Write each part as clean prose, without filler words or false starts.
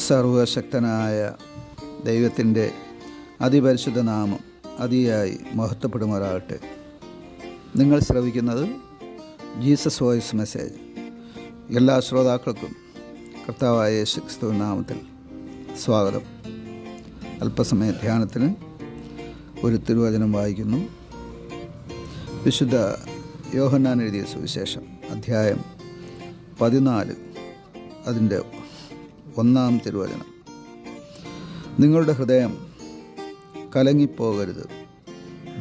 സർവശക്തനായ ദൈവത്തിൻ്റെ അതിപരിശുദ്ധ നാമം അതിയായി മഹത്വപ്പെടുമാറാകട്ടെ. നിങ്ങൾ ശ്രവിക്കുന്നത് ജീസസ് വോയിസ് മെസ്സേജ്. എല്ലാ ശ്രോതാക്കൾക്കും കർത്താവായ യേശുക്രിസ്തുവിൻ നാമത്തിൽ സ്വാഗതം. അല്പസമയ ധ്യാനത്തിന് ഒരു തിരുവചനം വായിക്കുന്നു. വിശുദ്ധ യോഹന്നാൻ എഴുതിയ സുവിശേഷം അധ്യായം 14 അതിൻ്റെ 1 തിരുവചനം. നിങ്ങളുടെ ഹൃദയം കലങ്ങിപ്പോകരുത്.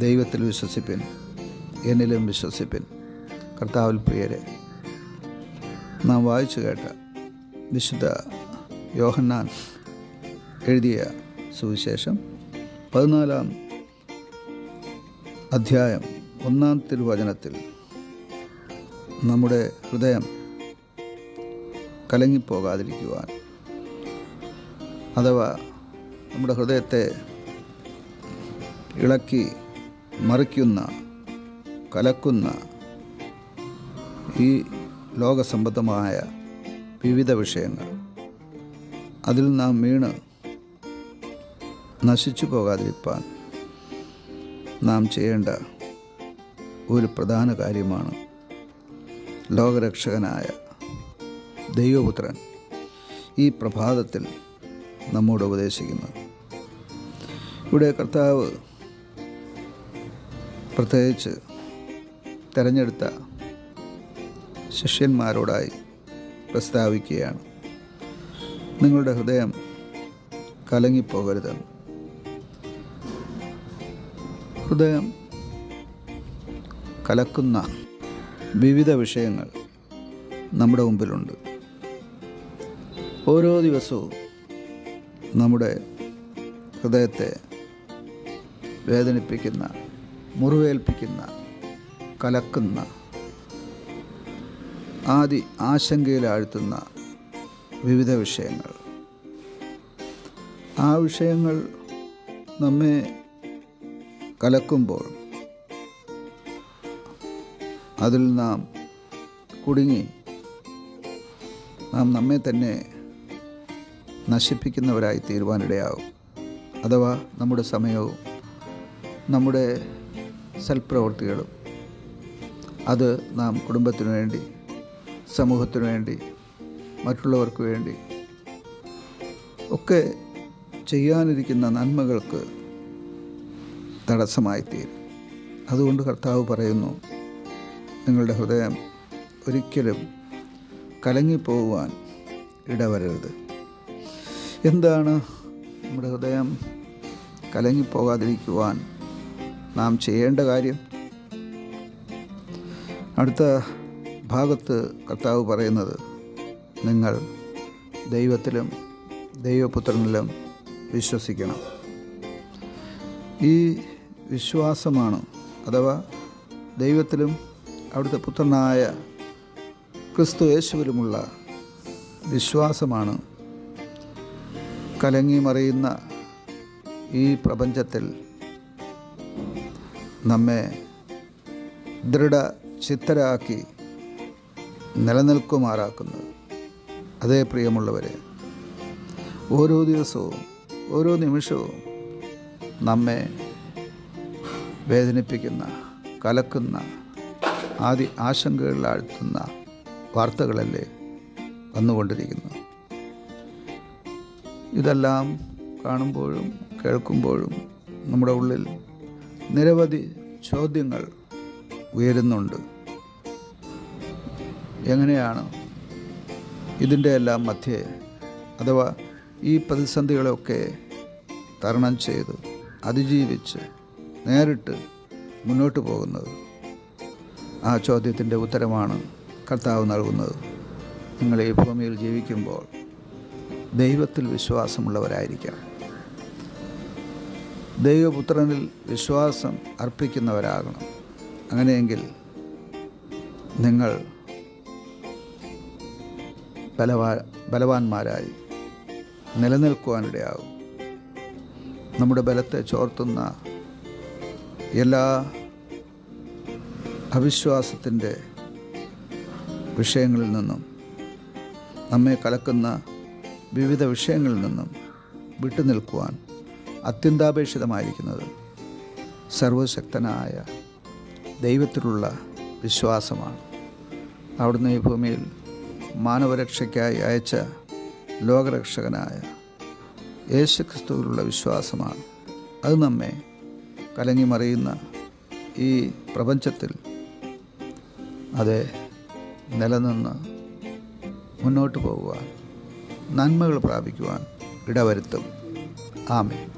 ദൈവത്തിൽ വിശ്വസിപ്പിൻ, എന്നിലും വിശ്വസിപ്പിൻ. കർത്താവിൽ പ്രിയരെ, നാം വായിച്ചു കേട്ട വിശുദ്ധ യോഹന്നാൻ എഴുതിയ സുവിശേഷം 14 അധ്യായം 1 തിരുവചനത്തിൽ നമ്മുടെ ഹൃദയം കലങ്ങിപ്പോകാതിരിക്കുവാൻ, അഥവാ നമ്മുടെ ഹൃദയത്തെ ഇളക്കി മറിക്കുന്ന, കലക്കുന്ന ഈ ലോകസംബന്ധമായ വിവിധ വിഷയങ്ങൾ, അതിൽ നാം വീണ് നശിച്ചു പോകാതിരിക്കാൻ നാം ചെയ്യേണ്ട ഒരു പ്രധാന കാര്യമാണ് ലോകരക്ഷകനായ ദൈവപുത്രൻ ഈ പ്രഭാതത്തിൽ നമ്മോട് ഉപദേശിക്കുന്നത്. ഇവിടെ കർത്താവ് പ്രത്യേകിച്ച് തിരഞ്ഞെടുത്ത ശിഷ്യന്മാരോടായി പ്രസ്താവിക്കുകയാണ്, നിങ്ങളുടെ ഹൃദയം കലങ്ങിപ്പോകരുതെന്ന്. ഹൃദയം കലക്കുന്ന വിവിധ വിഷയങ്ങൾ നമ്മുടെ മുമ്പിലുണ്ട്. ഓരോ ദിവസവും നമ്മുടെ ഹൃദയത്തെ വേദനിപ്പിക്കുന്ന, മുറിവേൽപ്പിക്കുന്ന, കലക്കുന്ന, ആശങ്കയിലാഴ്ത്തുന്ന വിവിധ വിഷയങ്ങൾ. ആ വിഷയങ്ങൾ നമ്മെ കലക്കുമ്പോൾ അതിൽ നാം കുടുങ്ങി നാം നമ്മെ തന്നെ നശിപ്പിക്കുന്നവരായി തീരുവാനിടയാവും. അഥവാ നമ്മുടെ സമയവും നമ്മുടെ സൽപ്രവൃത്തികളും അത് നാം കുടുംബത്തിനു വേണ്ടി, സമൂഹത്തിനു വേണ്ടി, മറ്റുള്ളവർക്ക് വേണ്ടി ഒക്കെ ചെയ്യാനിരിക്കുന്ന നന്മകൾക്ക് തടസ്സമായി തീരും. അതുകൊണ്ട് കർത്താവ് പറയുന്നു, നിങ്ങളുടെ ഹൃദയം ഒരിക്കലും കലങ്ങിപ്പോകുവാൻ ഇടവരരുത്. എന്താണ് നമ്മുടെ ഹൃദയം കലങ്ങിപ്പോകാതിരിക്കുവാൻ നാം ചെയ്യേണ്ട കാര്യം? അടുത്ത ഭാഗത്ത് കർത്താവ് പറയുന്നത്, നിങ്ങൾ ദൈവത്തിലും ദൈവപുത്രനിലും വിശ്വസിക്കണം. ഈ വിശ്വാസമാണ്, അഥവാ ദൈവത്തിലും അവിടുത്തെ പുത്രനായ ക്രിസ്തു യേശുവിലുമുള്ള വിശ്വാസമാണ് കലങ്ങി മറിയുന്ന ഈ പ്രപഞ്ചത്തിൽ നമ്മെ ദൃഢചിത്തരാക്കി നിലനിൽക്കുമാറാക്കുന്നത്. അതേ പ്രിയമുള്ളവരെ, ഓരോ ദിവസവും ഓരോ നിമിഷവും നമ്മെ വേദനിപ്പിക്കുന്ന, കലക്കുന്ന, ആശങ്കകളിലാഴ്ത്തുന്ന വാർത്തകളല്ലേ വന്നുകൊണ്ടിരിക്കുന്നു. ഇതെല്ലാം കാണുമ്പോഴും കേൾക്കുമ്പോഴും നമ്മുടെ ഉള്ളിൽ നിരവധി ചോദ്യങ്ങൾ ഉയരുന്നുണ്ട്. എങ്ങനെയാണ് ഇതിൻ്റെ എല്ലാം മധ്യേ, അഥവാ ഈ പ്രതിസന്ധികളെയൊക്കെ തരണം ചെയ്ത് അതിജീവിച്ച് നേരിട്ട് മുന്നോട്ട് പോകുന്നത്? ആ ചോദ്യത്തിൻ്റെ ഉത്തരമാണ് കർത്താവ് നൽകുന്നത്. നിങ്ങൾ ഈ ഭൂമിയിൽ ജീവിക്കുമ്പോൾ ദൈവത്തിൽ വിശ്വാസമുള്ളവരായിരിക്കണം. ദൈവപുത്രനിൽ വിശ്വാസം അർപ്പിക്കുന്നവരാകണം. അങ്ങനെയെങ്കിൽ നിങ്ങൾ ബലവാന്മാരായി നിലനിൽക്കുവാനിടയാകും. നമ്മുടെ ബലത്തെ ചോർത്തുന്ന എല്ലാ അവിശ്വാസത്തിൻ്റെ വിഷയങ്ങളിൽ നിന്നും, നമ്മെ കലക്കുന്ന വിവിധ വിഷയങ്ങളിൽ നിന്നും വിട്ടുനിൽക്കുവാൻ അത്യന്താപേക്ഷിതമായിരിക്കുന്നത് സർവശക്തനായ ദൈവത്തിലുള്ള വിശ്വാസമാണ്. അവിടുന്ന് ഈ ഭൂമിയിൽ മാനവരക്ഷയ്ക്കായി അയച്ച ലോകരക്ഷകനായ യേശുക്രിസ്തുവിലുള്ള വിശ്വാസമാണ്. അത് നമ്മെ കലങ്ങി മറിയുന്ന ഈ പ്രപഞ്ചത്തിൽ അത് നിലനിന്ന് മുന്നോട്ട് പോകുവാൻ, നന്മകൾ പ്രാപിക്കുവാൻ ഇടവരുത്തും. ആമേൻ.